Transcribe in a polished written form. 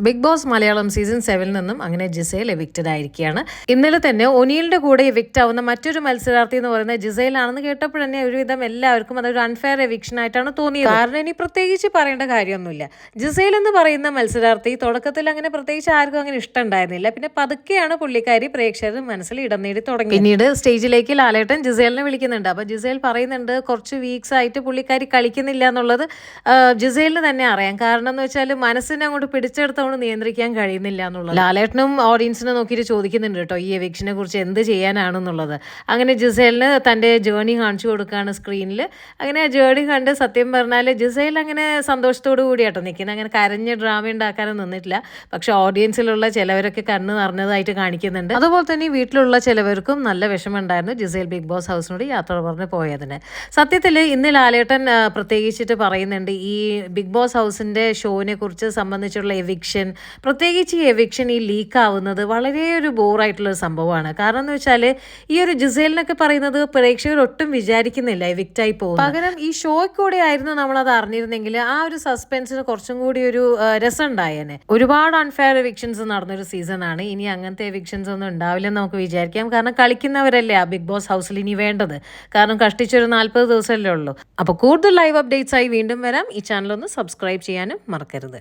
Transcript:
Big boss Malayalam season 7 നിന്നും അങ്ങനെ Gizele evicted ആയിരിക്കുകയാണ്. ഇന്നലെ തന്നെ ഒനിയലിന്റെ കൂടെ എവിക്റ്റ് ആവുന്ന മറ്റൊരു മത്സരാർത്ഥി എന്ന് പറയുന്നത് ജിസേൽ ആണെന്ന് കേട്ടപ്പോൾ തന്നെ ഒരുവിധം എല്ലാവർക്കും അതൊരു അൺഫെയർ എവിക്ഷൻ ആയിട്ടാണ് തോന്നിയത്. കാരണം ഇനി പ്രത്യേകിച്ച് പറയേണ്ട കാര്യമൊന്നുമില്ല. ജിസേൽ എന്ന് പറയുന്ന മത്സരാർത്ഥി തുടക്കത്തിൽ അങ്ങനെ പ്രത്യേകിച്ച് ആർക്കും അങ്ങനെ ഇഷ്ടമുണ്ടായിരുന്നില്ല. പിന്നെ പതുക്കെയാണ് പുള്ളിക്കാരി പ്രേക്ഷകരുടെ മനസ്സിൽ ഇടം നേടി തുടങ്ങി. പിന്നീട് സ്റ്റേജിലേക്ക് ലാലേട്ടൻ ജിസേലിനെ വിളിക്കുന്നുണ്ട്. അപ്പൊ ജിസേൽ പറയുന്നുണ്ട് കുറച്ച് വീക്സ് ആയിട്ട് പുള്ളിക്കാരി കളിക്കുന്നില്ല എന്നുള്ളത് ജിസേലിന് തന്നെ അറിയാം. കാരണം എന്ന് വെച്ചാൽ മനസ്സിനെ അങ്ങോട്ട് പിടിച്ചെടുത്ത നിയന്ത്രിക്കാൻ കഴിയുന്നില്ല എന്നുള്ളത്. ലാലേട്ടനും ഓഡിയൻസിനെ നോക്കിയിട്ട് ചോദിക്കുന്നുണ്ട് കേട്ടോ ഈ എവിക്ഷനെ കുറിച്ച് എന്ത് ചെയ്യാനാണെന്നുള്ളത്. അങ്ങനെ ജിസേലിന് തൻ്റെ ജേർണി കാണിച്ചു കൊടുക്കുകയാണ് സ്ക്രീനിൽ. അങ്ങനെ ആ ജേർണി കണ്ട് സത്യം പറഞ്ഞാൽ ജിസേൽ അങ്ങനെ സന്തോഷത്തോടു കൂടിയാട്ടോ നിൽക്കുന്നത്. അങ്ങനെ കരഞ്ഞ് ഡ്രാമ ഉണ്ടാക്കാനും നിന്നിട്ടില്ല. പക്ഷെ ഓഡിയൻസിലുള്ള ചിലവരൊക്കെ കണ്ണ് നിറഞ്ഞതായിട്ട് കാണിക്കുന്നുണ്ട്. അതുപോലെ തന്നെ വീട്ടിലുള്ള ചിലവർക്കും നല്ല വിഷമമുണ്ടായിരുന്നു ജിസേൽ ബിഗ് ബോസ് ഹൗസിനോട് യാത്ര പറഞ്ഞ് പോയതിന്. സത്യത്തിൽ ഇന്ന് ലാലേട്ടൻ പ്രത്യേകിച്ചിട്ട് പറയുന്നുണ്ട് ഈ ബിഗ് ബോസ് ഹൗസിൻ്റെ ഷോനെ കുറിച്ച് സംബന്ധിച്ചുള്ള എവിക്ഷൻ, പ്രത്യേകിച്ച് ഈ എവിക്ഷൻ ഈ ലീക്ക് ആവുന്നത് വളരെ ഒരു ബോറായിട്ടുള്ളൊരു സംഭവമാണ്. കാരണം എന്ന് വെച്ചാൽ ഈ ഒരു ജിസേലിനൊക്കെ പറയുന്നത് പ്രേക്ഷകർ ഒട്ടും വിചാരിക്കുന്നില്ല എവിക്റ്റായി പോകും. പകരം ഈ ഷോയ്ക്കൂടെ ആയിരുന്നു നമ്മളത് അറിഞ്ഞിരുന്നെങ്കിൽ ആ ഒരു സസ്പെൻസിന് കുറച്ചും കൂടി ഒരു രസം ഉണ്ടായേനെ. ഒരുപാട് അൺഫെയർ എവിക്ഷൻസ് നടന്നൊരു സീസണാണ്. ഇനി അങ്ങനത്തെ എവിക്ഷൻസ് ഒന്നും ഉണ്ടാവില്ലെന്ന് നമുക്ക് വിചാരിക്കാം. കാരണം കളിക്കുന്നവരല്ലേ ആ ബിഗ് ബോസ് ഹൗസിൽ ഇനി വേണ്ടത്. കാരണം കഷ്ടിച്ചൊരു 40 ദിവസമല്ലേ ഉള്ളൂ. അപ്പോൾ കൂടുതൽ ലൈവ് അപ്ഡേറ്റ്സ് ആയി വീണ്ടും വരാം. ഈ ചാനൽ ഒന്ന് സബ്സ്ക്രൈബ് ചെയ്യാനും മറക്കരുത്.